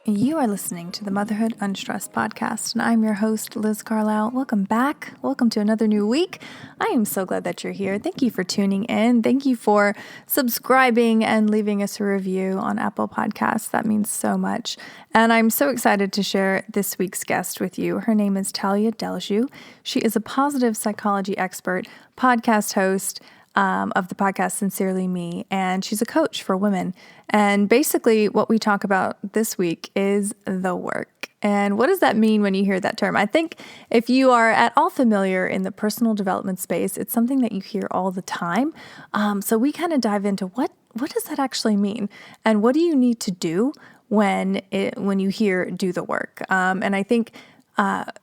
You are listening to the Motherhood Unstressed podcast, and I'm your host, Liz Carlisle. Welcome back. Welcome to another new week. I am so glad that you're here. Thank you for tuning in. Thank you for subscribing and leaving us a review on Apple Podcasts. That means so much. And I'm so excited to share this week's guest with you. Her name is Tallia Deljou. She is a positive psychology expert, podcast host, of the podcast Sincerely Me, and she's a coach for women. And basically what we talk about this week is the work. And what does that mean when you hear that term? I think if you are at all familiar in the personal development space, it's something that you hear all the time. So we kind of dive into what does that actually mean? And what do you need to do when you hear do the work? And I think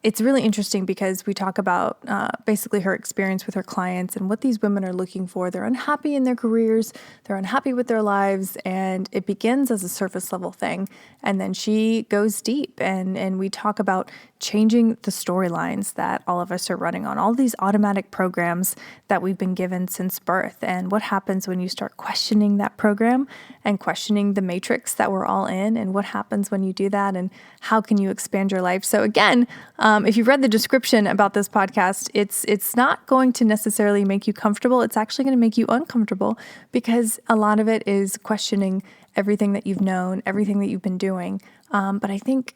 it's really interesting because we talk about basically her experience with her clients and what these women are looking for. They're unhappy in their careers, they're unhappy with their lives, and it begins as a surface level thing. And then she goes deep and we talk about changing the storylines that all of us are running on, all these automatic programs that we've been given since birth, and what happens when you start questioning that program and questioning the matrix that we're all in, and what happens when you do that, and how can you expand your life. So again, if you've read the description about this podcast, it's not going to necessarily make you comfortable. It's actually going to make you uncomfortable because a lot of it is questioning everything that you've known, everything that you've been doing. But I think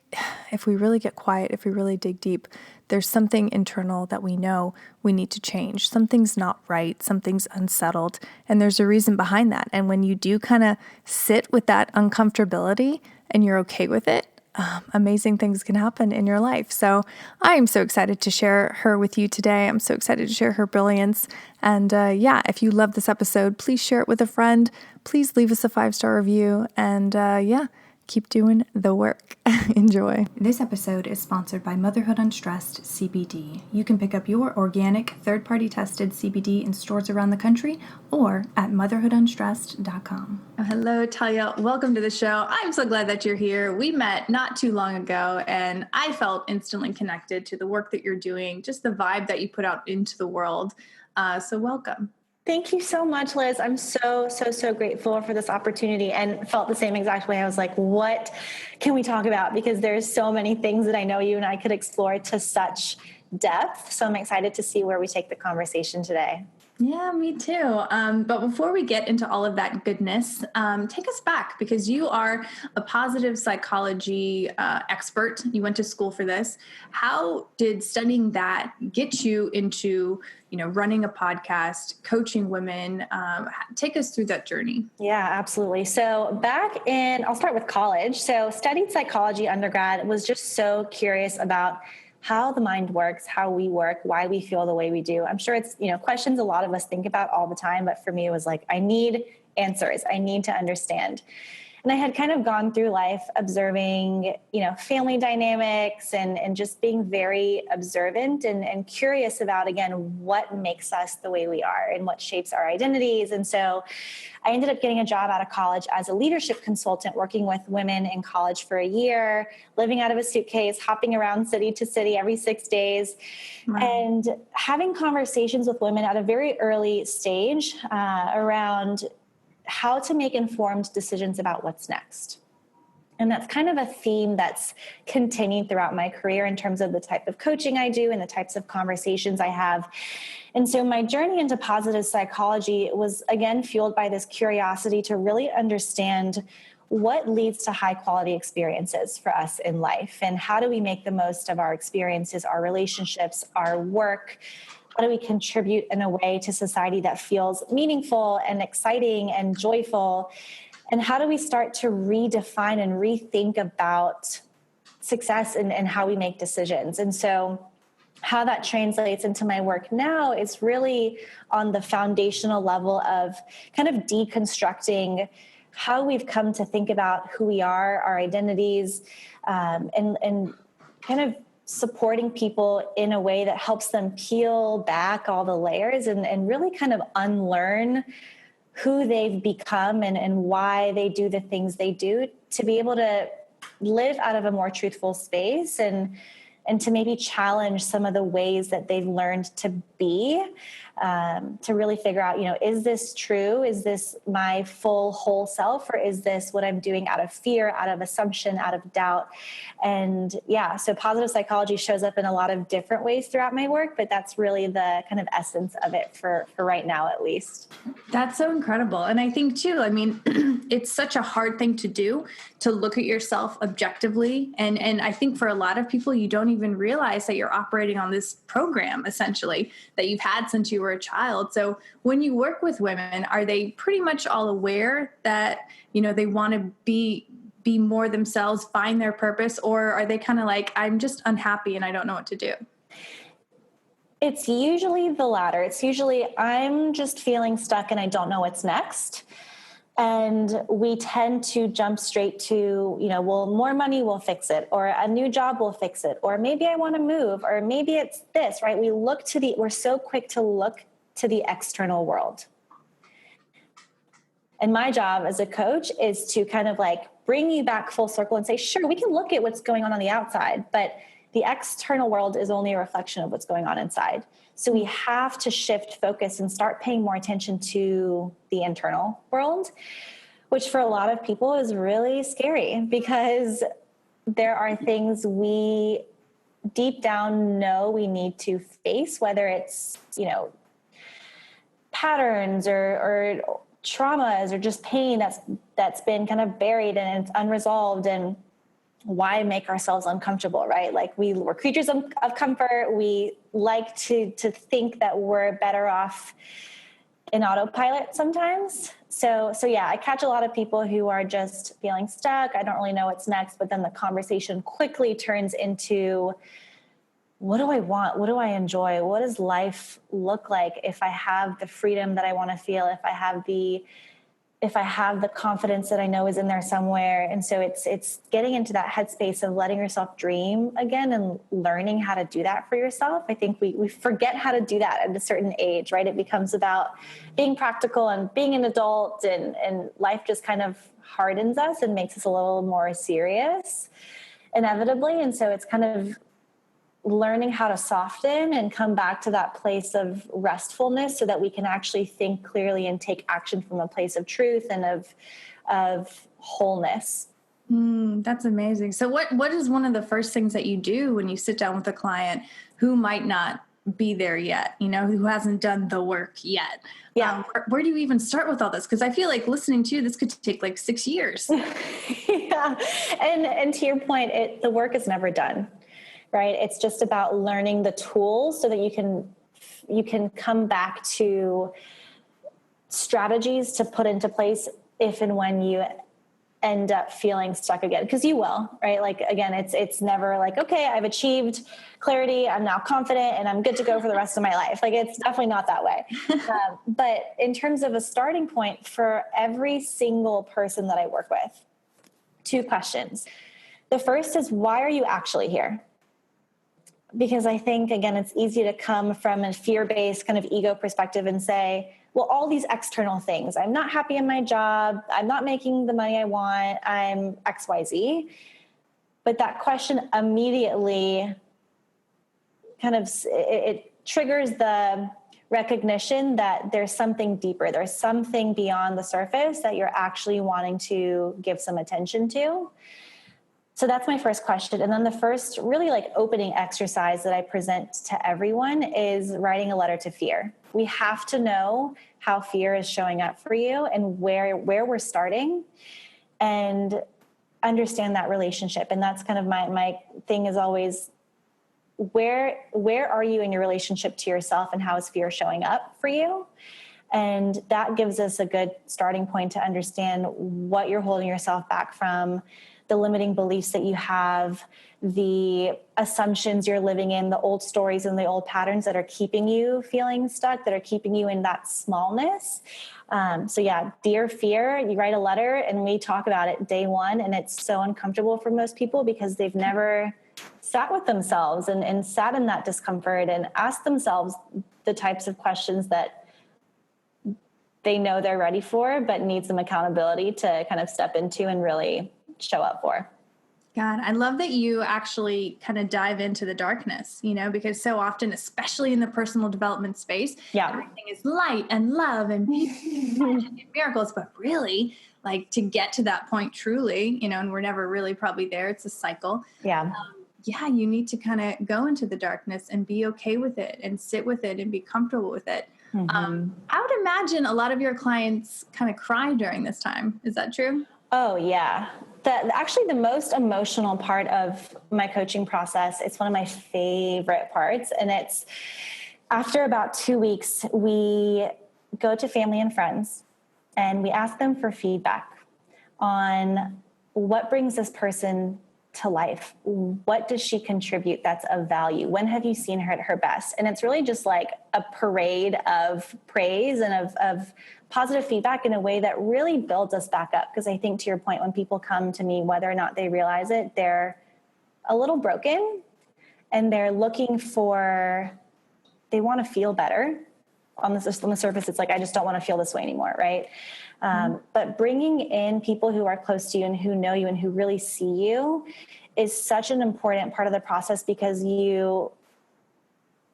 if we really get quiet, if we really dig deep, there's something internal that we know we need to change. Something's not right, something's unsettled, and there's a reason behind that. And when you do kind of sit with that uncomfortability and you're okay with it, amazing things can happen in your life. So I am so excited to share her with you today. I'm so excited to share her brilliance. And if you love this episode, please share it with a friend. Please leave us a 5-star review. And keep doing the work. Enjoy. This episode is sponsored by Motherhood Unstressed CBD. You can pick up your organic, third-party tested CBD in stores around the country or at motherhoodunstressed.com. Hello, Tallia. Welcome to the show. I'm so glad that you're here. We met not too long ago, and I felt instantly connected to the work that you're doing, just the vibe that you put out into the world. So welcome. Thank you so much, Liz. I'm so grateful for this opportunity and felt the same exact way. I was like, what can we talk about? Because there's so many things that I know you and I could explore to such depth. So I'm excited to see where we take the conversation today. Yeah, me too. But before we get into all of that goodness, take us back because you are a positive psychology expert. You went to school for this. How did studying that get you into, running a podcast, coaching women? Take us through that journey. Yeah, absolutely. So I'll start with college. So studied psychology undergrad, was just so curious about how the mind works, how we work, why we feel the way we do. I'm sure it's, questions a lot of us think about all the time, but for me, it was like, I need answers. I need to understand. And I had kind of gone through life observing, family dynamics and just being very observant and curious about, again, what makes us the way we are and what shapes our identities. And so I ended up getting a job out of college as a leadership consultant, working with women in college for a year, living out of a suitcase, hopping around city to city every 6 days, wow. And having conversations with women at a very early stage around how to make informed decisions about what's next. And that's kind of a theme that's continued throughout my career in terms of the type of coaching I do and the types of conversations I have. And so my journey into positive psychology was, again, fueled by this curiosity to really understand what leads to high quality experiences for us in life, and how do we make the most of our experiences, our relationships, our work. How do we contribute in a way to society that feels meaningful and exciting and joyful? And how do we start to redefine and rethink about success and how we make decisions? And so how that translates into my work now is really on the foundational level of kind of deconstructing how we've come to think about who we are, our identities, and kind of supporting people in a way that helps them peel back all the layers and really kind of unlearn who they've become and why they do the things they do, to be able to live out of a more truthful space and to maybe challenge some of the ways that they've learned to be to really figure out, is this true? Is this my full whole self, or is this what I'm doing out of fear, out of assumption, out of doubt? And yeah, so positive psychology shows up in a lot of different ways throughout my work, but that's really the kind of essence of it for right now, at least. That's so incredible. And I think too, I mean, it's such a hard thing to do, to look at yourself objectively. And I think for a lot of people, you don't even realize that you're operating on this program, essentially, that you've had since you were a child. So when you work with women, are they pretty much all aware that, they want to be more themselves, find their purpose, or are they kind of like, I'm just unhappy and I don't know what to do? It's usually the latter. It's usually, I'm just feeling stuck and I don't know what's next. And we tend to jump straight to, well, more money will fix it, or a new job will fix it, or maybe I want to move, or maybe it's this, right? We're so quick to look to the external world. And my job as a coach is to kind of like bring you back full circle and say, sure, we can look at what's going on the outside, but the external world is only a reflection of what's going on inside. So we have to shift focus and start paying more attention to the internal world, which for a lot of people is really scary, because there are things we deep down know we need to face, whether it's, patterns or traumas or just pain that's been kind of buried and it's unresolved. And why make ourselves uncomfortable, right? Like we're creatures of comfort. We like to think that we're better off in autopilot sometimes. So yeah, I catch a lot of people who are just feeling stuck. I don't really know what's next, but then the conversation quickly turns into, what do I want? What do I enjoy? What does life look like if I have the freedom that I want to feel, if I have the confidence that I know is in there somewhere? And so it's getting into that headspace of letting yourself dream again and learning how to do that for yourself. I think we forget how to do that at a certain age, right? It becomes about being practical and being an adult, and life just kind of hardens us and makes us a little more serious inevitably. And so it's kind of learning how to soften and come back to that place of restfulness so that we can actually think clearly and take action from a place of truth and of wholeness. That's amazing. So what is one of the first things that you do when you sit down with a client who might not be there yet, who hasn't done the work yet? Yeah. Where do you even start with all this? Because I feel like listening to you, this could take like 6 years. Yeah. And to your point, the work is never done. Right? It's just about learning the tools so that you can come back to strategies to put into place if and when you end up feeling stuck again, because you will, right? Like, again, it's never like, okay, I've achieved clarity, I'm now confident and I'm good to go for the rest of my life. Like, it's definitely not that way. But in terms of a starting point for every single person that I work with, 2 questions. The first is, why are you actually here? Because I think, again, it's easy to come from a fear-based kind of ego perspective and say, well, all these external things, I'm not happy in my job, I'm not making the money I want, I'm XYZ. But that question immediately kind of, it triggers the recognition that there's something deeper, there's something beyond the surface that you're actually wanting to give some attention to. So that's my first question. And then the first really like opening exercise that I present to everyone is writing a letter to fear. We have to know how fear is showing up for you and where we're starting, and understand that relationship. And that's kind of my thing is always, where are you in your relationship to yourself, and how is fear showing up for you? And that gives us a good starting point to understand what you're holding yourself back from, the limiting beliefs that you have, the assumptions you're living in, the old stories and the old patterns that are keeping you feeling stuck, that are keeping you in that smallness. So yeah, dear fear, you write a letter and we talk about it day one. And it's so uncomfortable for most people because they've never sat with themselves and sat in that discomfort and asked themselves the types of questions that they know they're ready for, but need some accountability to kind of step into and really show up for. God, I love that you actually kind of dive into the darkness, because so often, especially in the personal development space, Yeah. everything is light and love and peace and miracles. But really, like to get to that point truly, and we're never really probably there. It's a cycle. Yeah. Yeah, you need to kind of go into the darkness and be okay with it and sit with it and be comfortable with it. I would imagine a lot of your clients kind of cry during this time. Is that true? Oh, yeah. Actually, the most emotional part of my coaching process, it's one of my favorite parts. And it's after about 2 weeks, we go to family and friends and we ask them for feedback on what brings this person to life. What does she contribute that's of value? When have you seen her at her best? And it's really just like a parade of praise and of positive feedback in a way that really builds us back up. Because I think, to your point, when people come to me, whether or not they realize it, they're a little broken and they're looking they want to feel better. On the surface, it's like, I just don't want to feel this way anymore, right? But bringing in people who are close to you and who know you and who really see you is such an important part of the process, because you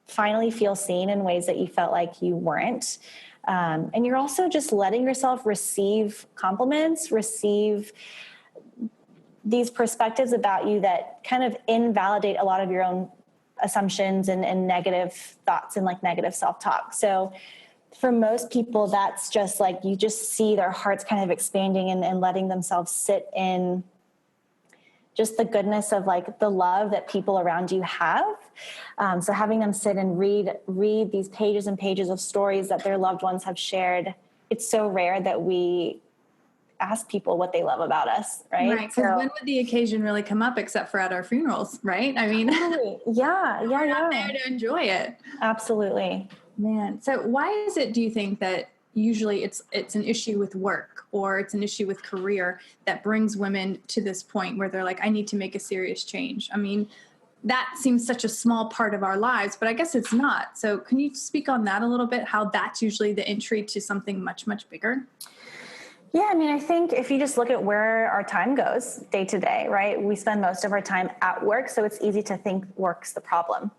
finally feel seen in ways that you felt like you weren't. And you're also just letting yourself receive compliments, receive these perspectives about you that kind of invalidate a lot of your own assumptions and negative thoughts and like negative self-talk. So for most people, that's just like, you just see their hearts kind of expanding and letting themselves sit in just the goodness of like the love that people around you have. So having them sit and read these pages and pages of stories that their loved ones have shared. It's so rare that we ask people what they love about us, right? Right, because when would the occasion really come up except for at our funerals, right? I mean, yeah. We're not there to enjoy it. Absolutely. Man, so why is it, do you think, that usually it's an issue with work or it's an issue with career that brings women to this point where they're like, I need to make a serious change? I mean, that seems such a small part of our lives, but I guess it's not. So can you speak on that a little bit, how that's usually the entry to something much, much bigger? Yeah, I mean, I think if you just look at where our time goes day to day, right? We spend most of our time at work, so it's easy to think work's the problem.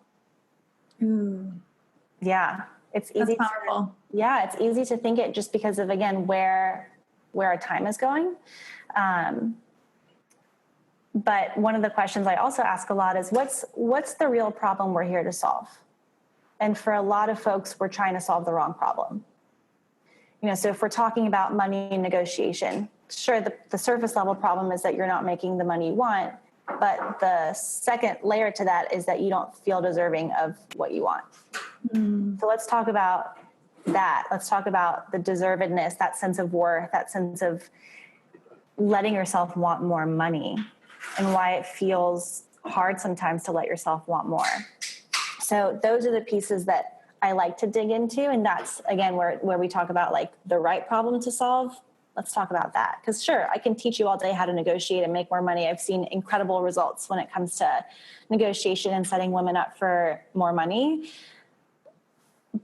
Ooh. Yeah, it's easy. That's powerful. It's easy to think it just because of, again, where our time is going. But one of the questions I also ask a lot is, what's the real problem we're here to solve? And for a lot of folks, we're trying to solve the wrong problem. So if we're talking about money and negotiation, sure, the surface level problem is that you're not making the money you want, but the second layer to that is that you don't feel deserving of what you want. So let's talk about that. Let's talk about the deservedness, that sense of worth, that sense of letting yourself want more money, and why it feels hard sometimes to let yourself want more. So those are the pieces that I like to dig into. And that's, again, where we talk about like the right problem to solve. Let's talk about that. Because sure, I can teach you all day how to negotiate and make more money. I've seen incredible results when it comes to negotiation and setting women up for more money.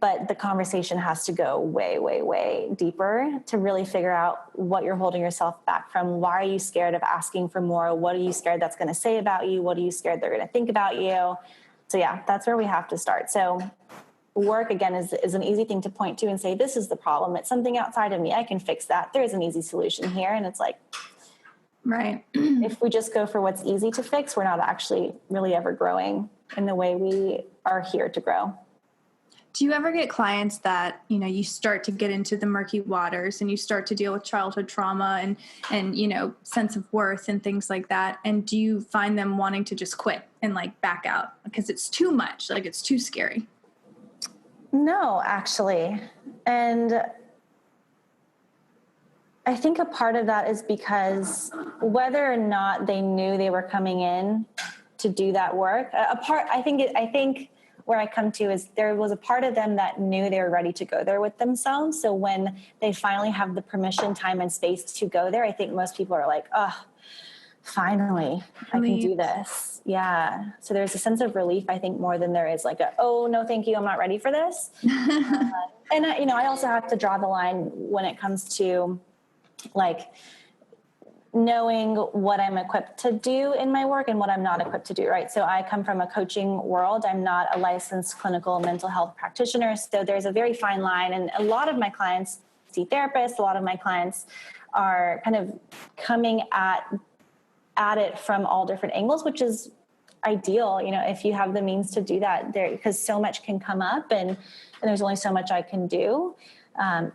But the conversation has to go way, way, way deeper to really figure out what you're holding yourself back from. Why are you scared of asking for more? What are you scared that's going to say about you? What are you scared they're going to think about you? So yeah, that's where we have to start. So work, again, is an easy thing to point to and say, this is the problem. It's something outside of me. I can fix that. There is an easy solution here. And it's like, right. If we just go for what's easy to fix, we're not actually really ever growing in the way we are here to grow. Do you ever get clients that, you start to get into the murky waters and you start to deal with childhood trauma and sense of worth and things like that? And do you find them wanting to just quit and like back out because it's too much, like it's too scary? No, actually. And I think a part of that is because whether or not they knew they were coming in to do that work, I think where I come to is there was a part of them that knew they were ready to go there with themselves. So when they finally have the permission, time, and space to go there, I think most people are like, oh, finally, I can do this. Yeah. So there's a sense of relief, I think, more than there is like oh, no, thank you, I'm not ready for this. I also have to draw the line when it comes to like knowing what I'm equipped to do in my work and what I'm not equipped to do, right? So I come from a coaching world. I'm not a licensed clinical mental health practitioner. So there's a very fine line. And a lot of my clients see therapists. A lot of my clients are kind of coming at it from all different angles, which is ideal, if you have the means to do that there, because so much can come up and there's only so much I can do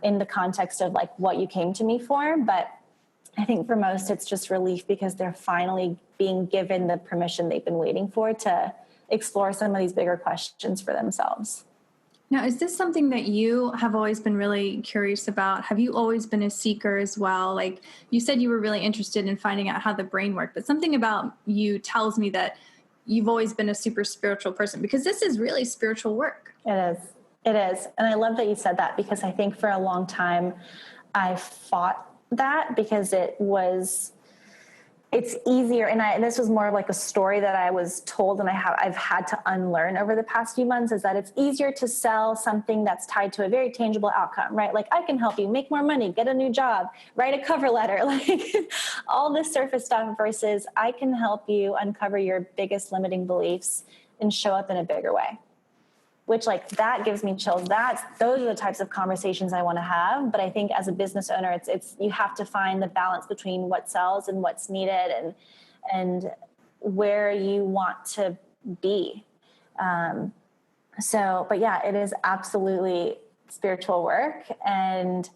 in the context of like what you came to me for. But I think for most, it's just relief because they're finally being given the permission they've been waiting for to explore some of these bigger questions for themselves. Now, is this something that you have always been really curious about? Have you always been a seeker as well? Like you said, you were really interested in finding out how the brain worked, but something about you tells me that you've always been a super spiritual person, because this is really spiritual work. It is. And I love that you said that, because I think for a long time I fought that because it's easier. And this was more like a story that I was told and I've had to unlearn over the past few months, is that it's easier to sell something that's tied to a very tangible outcome, right? Like I can help you make more money, get a new job, write a cover letter, like all this surface stuff, versus I can help you uncover your biggest limiting beliefs and show up in a bigger way. Which like that gives me chills. Those are the types of conversations I want to have. But I think as a business owner, it's you have to find the balance between what sells and what's needed and where you want to be. But yeah, it is absolutely spiritual work, and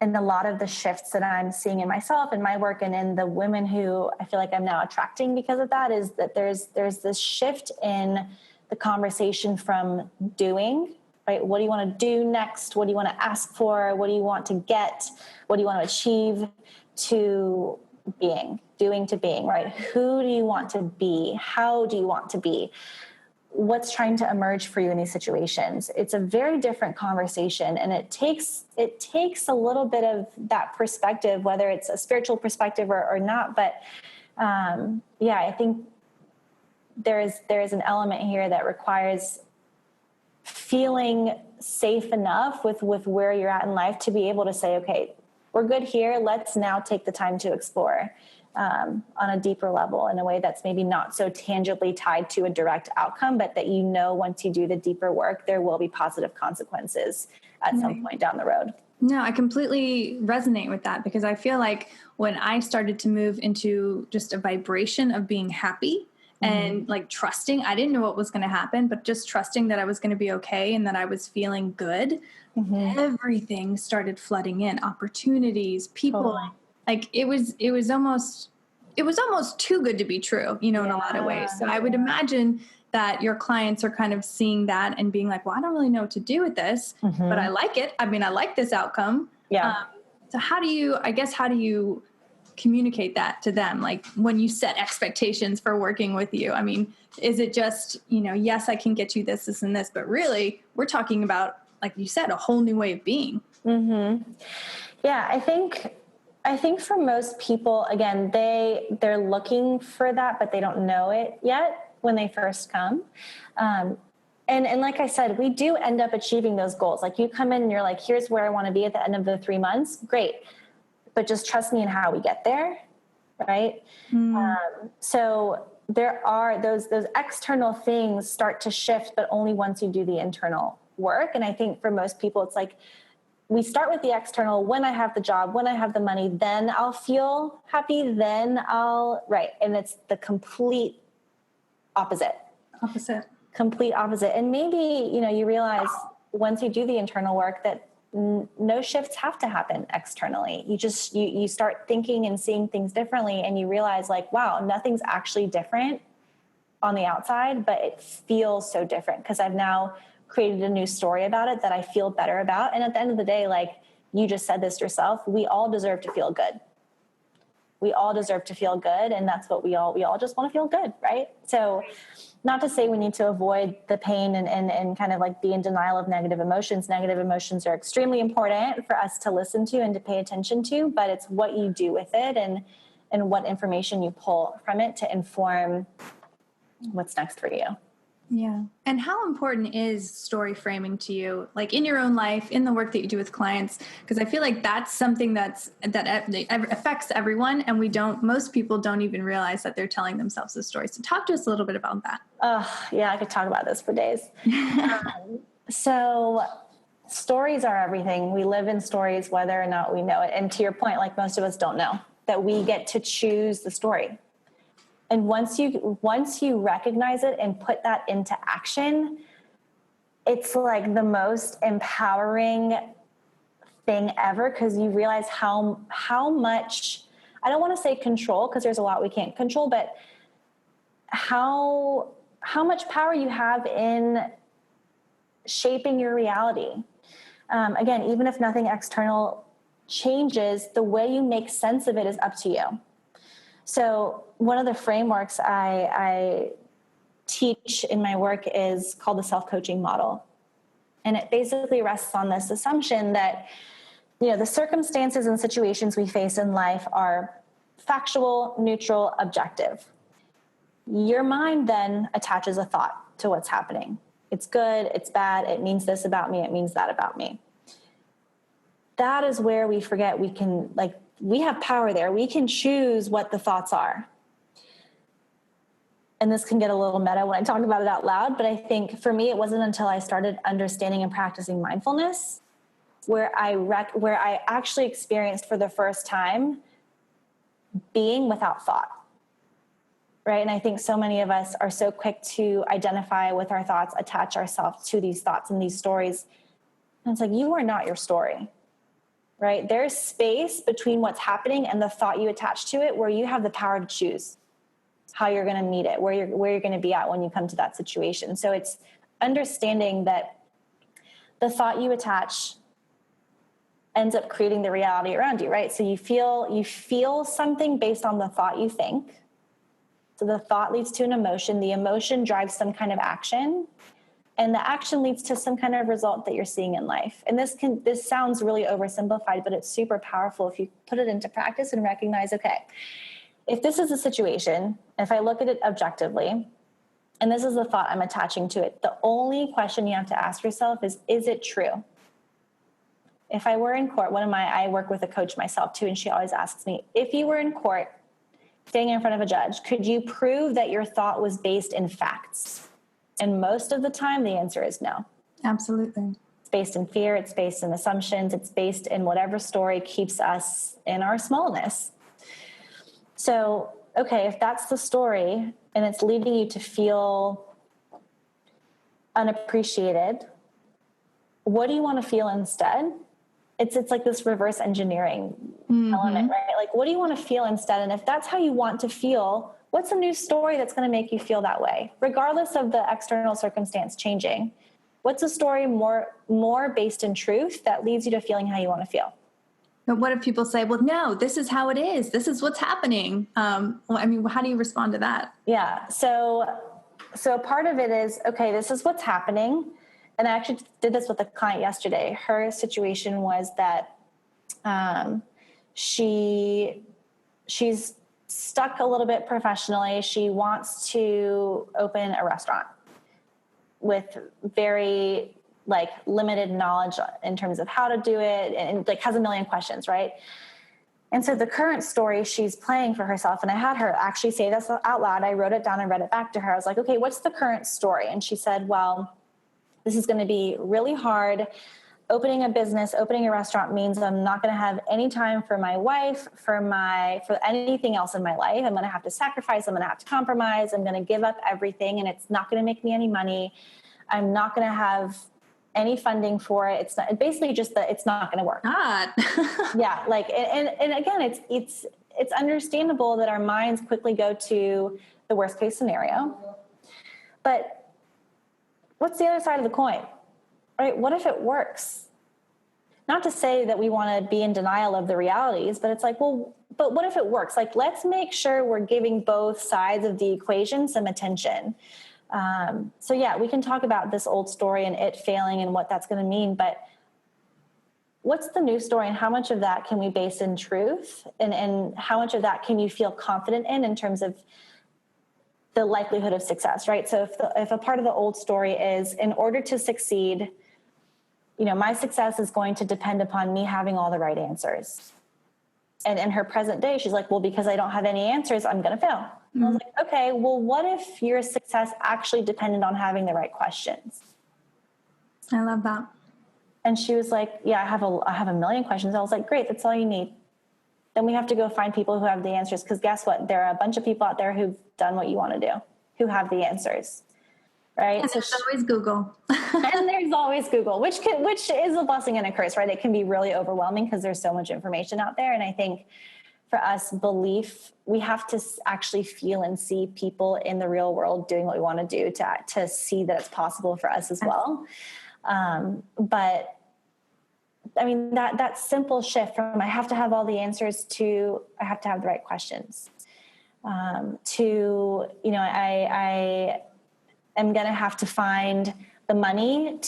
a lot of the shifts that I'm seeing in myself and my work and in the women who I feel like I'm now attracting because of that, is that there's this shift in the conversation from doing, right? What do you want to do next? What do you want to ask for? What do you want to get? What do you want to achieve? To doing to being, right? Who do you want to be? How do you want to be? What's trying to emerge for you in these situations? It's a very different conversation, and it takes a little bit of that perspective, whether it's a spiritual perspective or not. But I think there is an element here that requires feeling safe enough with where you're at in life to be able to say, okay, we're good here. Let's now take the time to explore on a deeper level in a way that's maybe not so tangibly tied to a direct outcome, but that once you do the deeper work, there will be positive consequences at some point down the road. No, I completely resonate with that, because I feel like when I started to move into just a vibration of being happy, and like trusting, I didn't know what was going to happen, but just trusting that I was going to be okay and that I was feeling good. Everything started flooding in, opportunities, people. Totally. Like it was almost too good to be true, in a lot of ways. So I would imagine that your clients are kind of seeing that and being like, well, I don't really know what to do with this, but I like it. I mean, I like this outcome. Yeah. So how do you communicate that to them? Like when you set expectations for working with you, I mean, is it just, yes, I can get you this, this, and this, but really we're talking about, like you said, a whole new way of being. Yeah. I think for most people, again, they're looking for that, but they don't know it yet when they first come. And like I said, we do end up achieving those goals. Like you come in and you're like, here's where I want to be at the end of the 3 months. Great. But just trust me in how we get there, right? So there are those external things start to shift, but only once you do the internal work. And I think for most people, it's like we start with the external. When I have the job, when I have the money, then I'll feel happy. Then right. And it's the complete opposite. Complete opposite. And maybe, you realize once you do the internal work that no shifts have to happen externally. You start thinking and seeing things differently, and you realize like, wow, nothing's actually different on the outside, but it feels so different because I've now created a new story about it that I feel better about. And at the end of the day, like you just said this yourself, we all deserve to feel good. We all deserve to feel good. And that's what we all just want to feel good. Right. So not to say we need to avoid the pain and kind of like be in denial of negative emotions. Negative emotions are extremely important for us to listen to and to pay attention to, but it's what you do with it and what information you pull from it to inform what's next for you. Yeah. And how important is story framing to you, like in your own life, in the work that you do with clients? Because I feel like that's something that affects everyone, and most people don't even realize that they're telling themselves a story. So talk to us a little bit about that. Yeah, I could talk about this for days. So stories are everything. We live in stories whether or not we know it. And to your point, like most of us don't know that we get to choose the story. And once you recognize it and put that into action, it's like the most empowering thing ever, because you realize how much, I don't want to say control, because there's a lot we can't control, but how much power you have in shaping your reality. Again, even if nothing external changes, the way you make sense of it is up to you. So one of the frameworks I teach in my work is called the self-coaching model. And it basically rests on this assumption that, the circumstances and situations we face in life are factual, neutral, objective. Your mind then attaches a thought to what's happening. It's good, it's bad, it means this about me, it means that about me. That is where we forget we have power there. We can choose what the thoughts are. And this can get a little meta when I talk about it out loud, but I think for me, it wasn't until I started understanding and practicing mindfulness where I actually experienced for the first time being without thought. Right? And I think so many of us are so quick to identify with our thoughts, attach ourselves to these thoughts and these stories. And it's like, you are not your story. Right? There's space between what's happening and the thought you attach to it, where you have the power to choose how you're going to meet it, where you're going to be at when you come to that situation. So it's understanding that the thought you attach ends up creating the reality around you, right? So you feel something based on the thought you think. So the thought leads to an emotion. The emotion drives some kind of action. And the action leads to some kind of result that you're seeing in life. And this sounds really oversimplified, but it's super powerful if you put it into practice and recognize, okay, if this is a situation, if I look at it objectively, and this is the thought I'm attaching to it, the only question you have to ask yourself is it true? If I were in court, I work with a coach myself too, and she always asks me, if you were in court, standing in front of a judge, could you prove that your thought was based in facts? And most of the time, the answer is no. Absolutely. It's based in fear. It's based in assumptions. It's based in whatever story keeps us in our smallness. So, okay, if that's the story and it's leading you to feel unappreciated, what do you want to feel instead? It's like this reverse engineering element, right? Like, what do you want to feel instead? And if that's how you want to feel, what's a new story that's going to make you feel that way? Regardless of the external circumstance changing, what's a story more based in truth that leads you to feeling how you want to feel? But what if people say, well, no, this is how it is. This is what's happening. How do you respond to that? Yeah. So part of it is, okay, this is what's happening. And I actually did this with a client yesterday. Her situation was that she's stuck a little bit professionally. She wants to open a restaurant with very limited knowledge in terms of how to do it, and has a million questions, right? And so the current story she's playing for herself, and I had her actually say this out loud. I wrote it down and read it back to her. I was like, okay, what's the current story? And she said, well, this is going to be really hard. Opening a business, opening a restaurant means I'm not going to have any time for my wife, for anything else in my life. I'm going to have to sacrifice. I'm going to have to compromise. I'm going to give up everything, and it's not going to make me any money. I'm not going to have any funding for it. It's not, basically just that it's not going to work. God. Yeah. And again, it's understandable that our minds quickly go to the worst case scenario, but what's the other side of the coin, right? What if it works? Not to say that we want to be in denial of the realities, but it's like, well, but what if it works? Let's make sure we're giving both sides of the equation some attention. So yeah, we can talk about this old story and it failing and what that's going to mean, but what's the new story, and how much of that can we base in truth, and how much of that can you feel confident in terms of the likelihood of success, right? So if a part of the old story is, in order to succeed, my success is going to depend upon me having all the right answers. And in her present day, she's like, well, because I don't have any answers, I'm going to fail. And I was like, okay, well, what if your success actually depended on having the right questions? I love that. And she was like, yeah, I have a million questions. I was like, great, that's all you need. Then we have to go find people who have the answers. Because guess what? There are a bunch of people out there who've done what you want to do, who have the answers, right? And there's always Google. And there's always Google, which is a blessing and a curse, right? It can be really overwhelming because there's so much information out there. And I think for us, belief, we have to actually feel and see people in the real world doing what we want to do to see that it's possible for us as well. But I mean, that simple shift from I have to have all the answers to I have to have the right questions, to, I am going to have to find the money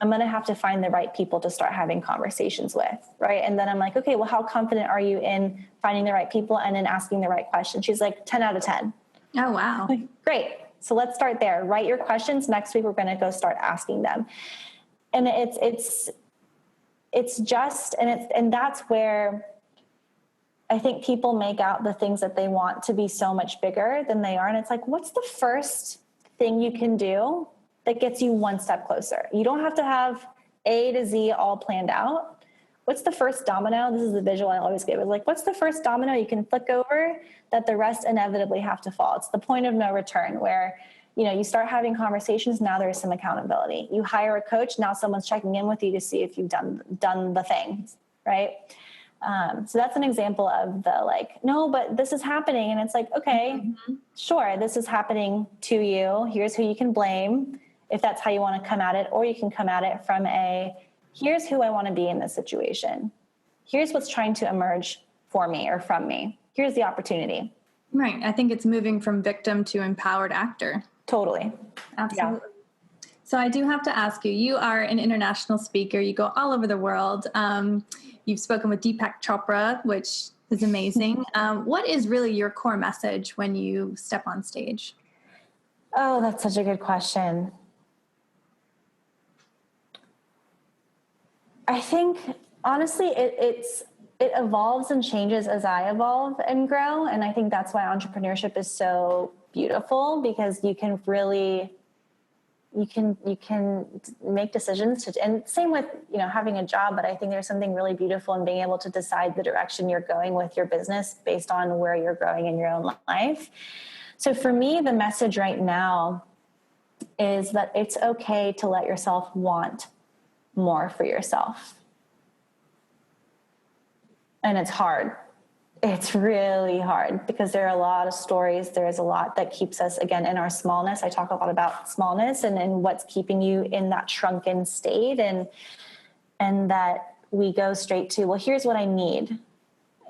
I'm going to have to find the right people to start having conversations with, right? And then I'm like, okay, well, how confident are you in finding the right people and in asking the right questions? She's like, 10 out of 10. Oh, wow. Like, great. So let's start there. Write your questions. Next week, we're going to go start asking them. And and that's where I think people make out the things that they want to be so much bigger than they are. And it's like, what's the first thing you can do that gets you one step closer? You don't have to have A to Z all planned out. What's the first domino? This is the visual I always give. It's like, what's the first domino you can flick over that the rest inevitably have to fall? It's the point of no return where, you start having conversations. Now there's some accountability. You hire a coach. Now someone's checking in with you to see if you've done the things, right? So that's an example of the no, but this is happening. And it's like, okay, sure, this is happening to you. Here's who you can blame if that's how you want to come at it. Or you can come at it from here's who I want to be in this situation. Here's what's trying to emerge for me or from me. Here's the opportunity. Right. I think it's moving from victim to empowered actor. Totally. Absolutely. Yeah. So I do have to ask you, you are an international speaker. You go all over the world. You've spoken with Deepak Chopra, which is amazing. What is really your core message when you step on stage? Oh, that's such a good question. I think, honestly, it evolves and changes as I evolve and grow. And I think that's why entrepreneurship is so beautiful, because you can really, you can make decisions and same with, having a job. But I think there's something really beautiful in being able to decide the direction you're going with your business based on where you're growing in your own life. So for me, the message right now is that it's okay to let yourself want more for yourself. And it's hard. It's really hard because there are a lot of stories. There's a lot that keeps us, again, in our smallness. I talk a lot about smallness and what's keeping you in that shrunken state, and that we go straight to, well, here's what I need.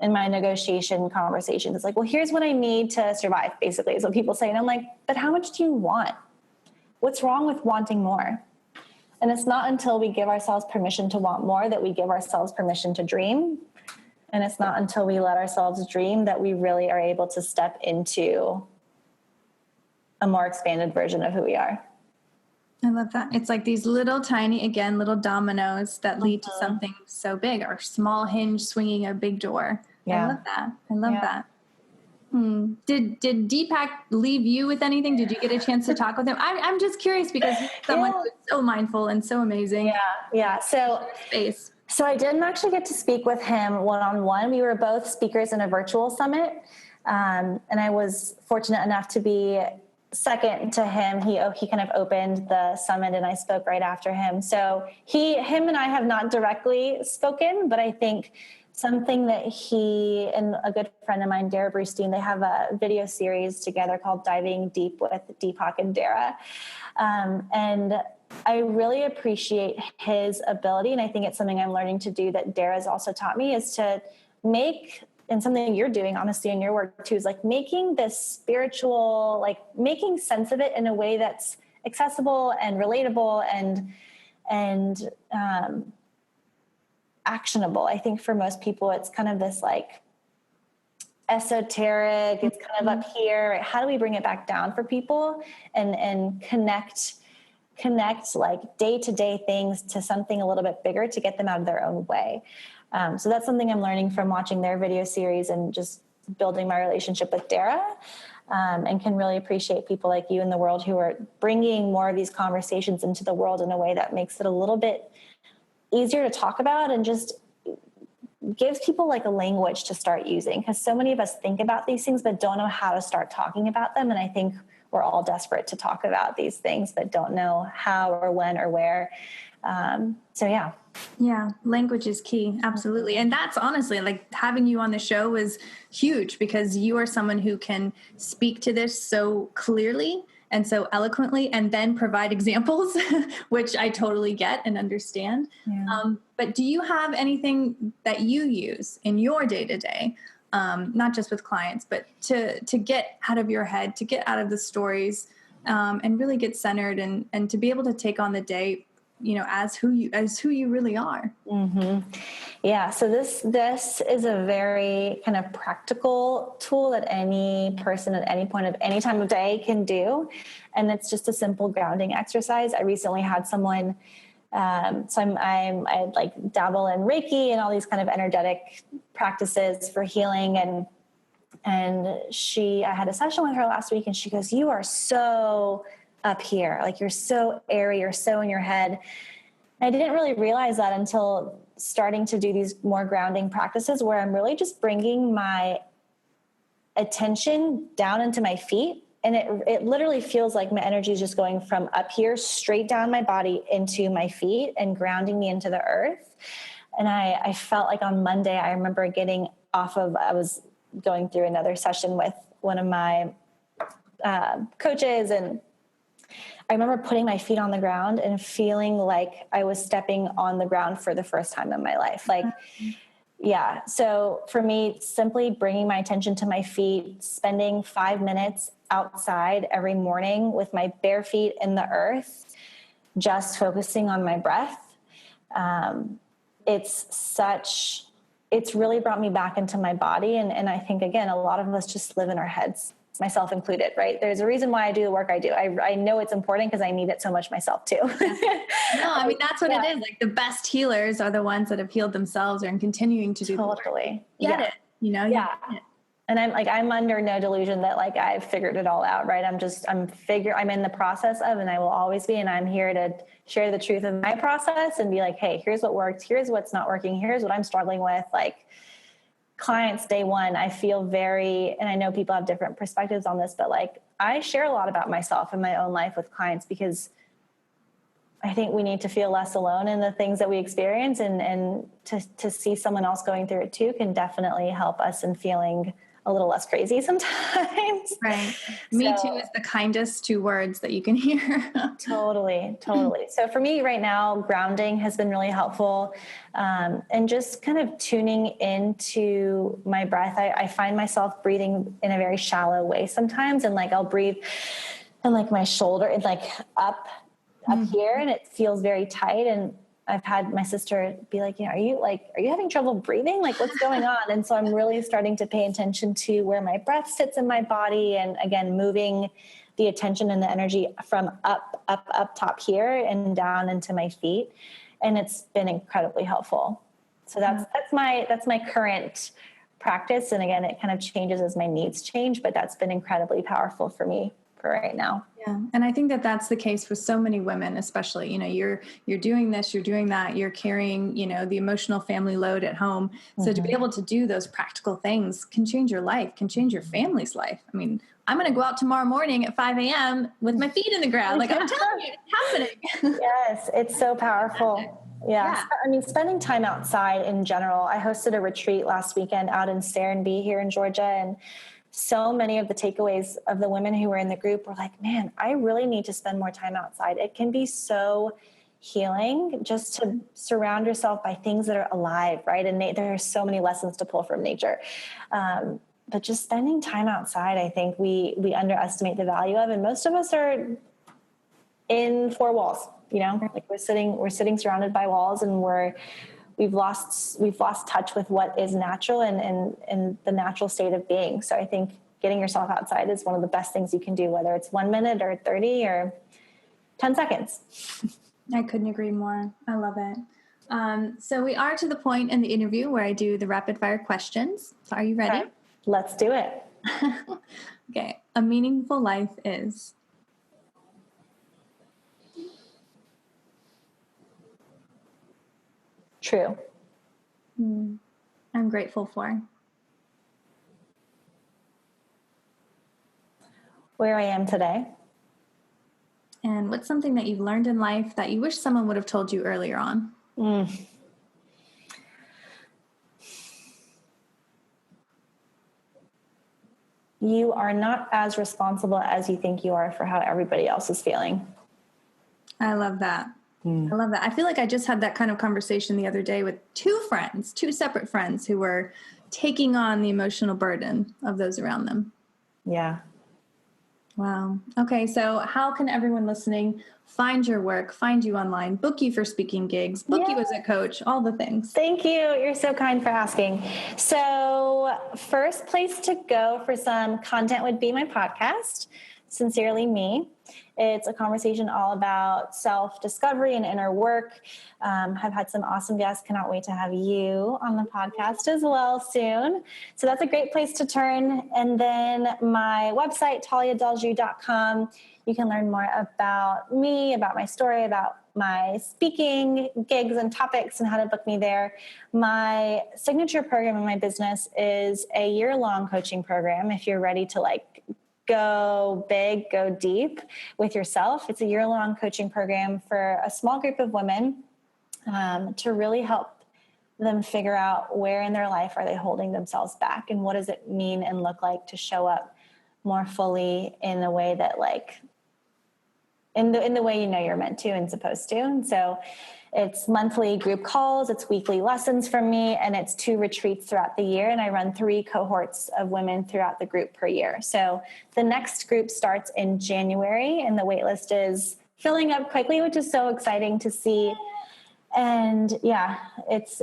In my negotiation conversations, it's like, well, here's what I need to survive, basically, is what people say. And I'm like, but how much do you want? What's wrong with wanting more? And it's not until we give ourselves permission to want more that we give ourselves permission to dream. And it's not until we let ourselves dream that we really are able to step into a more expanded version of who we are. I love that. It's like these little tiny, again, little dominoes that lead to something so big, or small hinge swinging a big door. Yeah. I love that. I love that. Did Deepak leave you with anything? Did you get a chance to talk with him? I'm just curious because he's someone who's so mindful and so amazing. Yeah. So I didn't actually get to speak with him one-on-one. We were both speakers in a virtual summit. And I was fortunate enough to be second to him. He kind of opened the summit and I spoke right after him. So him and I have not directly spoken, but I think something that he and a good friend of mine, Dara Brustein, they have a video series together called Diving Deep with Deepak and Dara. And I really appreciate his ability. And I think it's something I'm learning to do that Dara's also taught me, is to make, and something you're doing honestly in your work too, is like making this spiritual, like making sense of it in a way that's accessible and relatable and actionable. I think for most people, it's kind of this like esoteric. It's kind of up here. Right? How do we bring it back down for people and connect like day-to-day things to something a little bit bigger to get them out of their own way. So that's something I'm learning from watching their video series and just building my relationship with Dara, and can really appreciate people like you in the world who are bringing more of these conversations into the world in a way that makes it a little bit easier to talk about and just gives people like a language to start using, because so many of us think about these things but don't know how to start talking about them. And I think we're all desperate to talk about these things but don't know how or when or where. So yeah, language is key. Absolutely. And that's honestly, like, having you on the show is huge, because you are someone who can speak to this so clearly and so eloquently, and then provide examples, which I totally get and understand. But do you have anything that you use in your day-to-day, not just with clients, but to get out of your head, to get out of the stories, and really get centered and to be able to take on the day, as who you really are? Mm-hmm. Yeah. So this is a very kind of practical tool that any person at any point of any time of day can do. And it's just a simple grounding exercise. I recently had someone, I like dabble in Reiki and all these kind of energetic practices for healing. And I had a session with her last week, and she goes, "You are so up here. Like, you're so airy, you're so in your head." And I didn't really realize that until starting to do these more grounding practices, where I'm really just bringing my attention down into my feet. And it literally feels like my energy is just going from up here straight down my body into my feet and grounding me into the earth. And I felt like on Monday, I remember getting off of, I was going through another session with one of my coaches, and I remember putting my feet on the ground and feeling like I was stepping on the ground for the first time in my life. Like, yeah. So for me, simply bringing my attention to my feet, spending 5 minutes outside every morning with my bare feet in the earth, just focusing on my breath. It's really brought me back into my body. And I think, again, a lot of us just live in our heads, myself included, right? There's a reason why I do the work I do. I know it's important because I need it so much myself too. No, I mean, that's what it is. Like, the best healers are the ones that have healed themselves and continuing to do totally. Get it, Yeah. And I'm under no delusion that like I've figured it all out, right? I'm in the process of, and I will always be, and I'm here to share the truth of my process and be like, hey, here's what worked. Here's what's not working. Here's what I'm struggling with. Like, clients day one, I feel and I know people have different perspectives on this, but like, I share a lot about myself and my own life with clients, because I think we need to feel less alone in the things that we experience, and to see someone else going through it too can definitely help us in feeling a little less crazy sometimes. Right. Me too is the kindest 2 words that you can hear. Totally. So for me right now, grounding has been really helpful. And just kind of tuning into my breath. I find myself breathing in a very shallow way sometimes. And like, I'll breathe and like my shoulder is like up here, and it feels very tight. And I've had my sister be like, are you having trouble breathing? Like, what's going on? And so I'm really starting to pay attention to where my breath sits in my body. And again, moving the attention and the energy from up top here and down into my feet. And it's been incredibly helpful. So that's my current practice. And again, it kind of changes as my needs change, but that's been incredibly powerful for me for right now. Yeah. And I think that that's the case for so many women, especially, you're doing this, you're doing that, you're carrying, the emotional family load at home. So to be able to do those practical things can change your life, can change your family's life. I mean, I'm going to go out tomorrow morning at 5 a.m. with my feet in the ground. Like, I'm telling you, it's happening. Yes. It's so powerful. Yeah. I mean, spending time outside in general. I hosted a retreat last weekend out in Serenbe here in Georgia, and so many of the takeaways of the women who were in the group were like, man, I really need to spend more time outside. It can be so healing just to surround yourself by things that are alive, right? And there are so many lessons to pull from nature. But just spending time outside, I think we underestimate the value of, and most of us are in 4 walls, like we're sitting surrounded by walls, and we're we've lost touch with what is natural and the natural state of being. So I think getting yourself outside is one of the best things you can do, whether it's 1 minute or 30 or 10 seconds. I couldn't agree more. I love it. So we are to the point in the interview where I do the rapid fire questions. So are you ready? Okay. Let's do it. Okay. A meaningful life is? True. I'm grateful for? Where I am today. And what's something that you've learned in life that you wish someone would have told you earlier on? You are not as responsible as you think you are for how everybody else is feeling. I love that. I love that. I feel like I just had that kind of conversation the other day with two separate friends who were taking on the emotional burden of those around them. Yeah. Wow. Okay. So how can everyone listening find your work, find you online, book you for speaking gigs, book you as a coach, all the things? Thank you. You're so kind for asking. So first place to go for some content would be my podcast, Sincerely Me. It's a conversation all about self-discovery and inner work. I've had some awesome guests. Cannot wait to have you on the podcast as well soon. So that's a great place to turn. And then my website, talliadeljou.com. You can learn more about me, about my story, about my speaking gigs and topics and how to book me there. My signature program in my business is a year-long coaching program. If you're ready to go big, go deep with yourself. It's a year-long coaching program for a small group of women to really help them figure out where in their life are they holding themselves back and what does it mean and look like to show up more fully in a way that in the way you know you're meant to and supposed to. And so it's monthly group calls, it's weekly lessons from me, and it's 2 retreats throughout the year. And I run 3 cohorts of women throughout the group per year. So the next group starts in January, and the wait list is filling up quickly, which is so exciting to see. And yeah, it's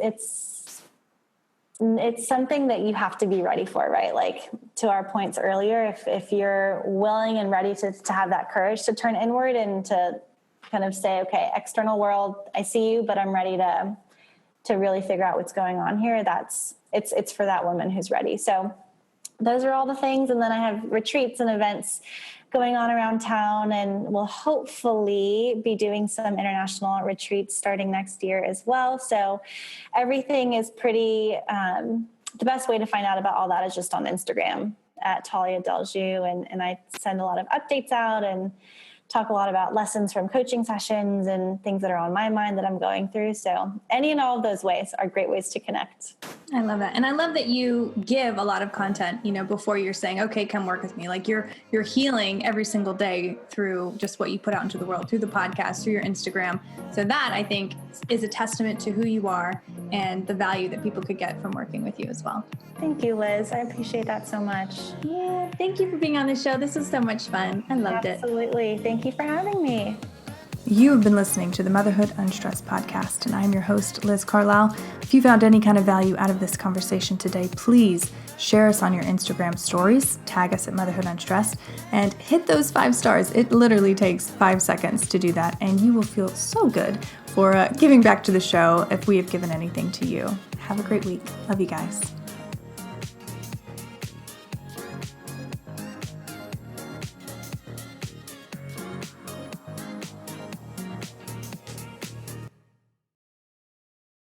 something that you have to be ready for, right? To our points earlier, if you're willing and ready to have that courage to turn inward and to kind of say, okay, external world, I see you, but I'm ready to really figure out what's going on here. It's for that woman who's ready. So those are all the things. And then I have retreats and events going on around town, and we'll hopefully be doing some international retreats starting next year as well. So everything is pretty, the best way to find out about all that is just on Instagram at Tallia Deljou. And I send a lot of updates out and talk a lot about lessons from coaching sessions and things that are on my mind that I'm going through. So any and all of those ways are great ways to connect. I love that. And I love that you give a lot of content, before you're saying, okay, come work with me. You're healing every single day through just what you put out into the world, through the podcast, through your Instagram. So that, I think, is a testament to who you are and the value that people could get from working with you as well. Thank you, Liz. I appreciate that so much. Yeah. Thank you for being on the show. This was so much fun. I loved it. Absolutely. Thank you for having me. You have been listening to the Motherhood Unstressed podcast, and I'm your host, Liz Carlisle. If you found any kind of value out of this conversation today, please share us on your Instagram stories, tag us at Motherhood Unstressed, and hit those 5 stars. It literally takes 5 seconds to do that, and you will feel so good for giving back to the show if we have given anything to you. Have a great week. Love you guys.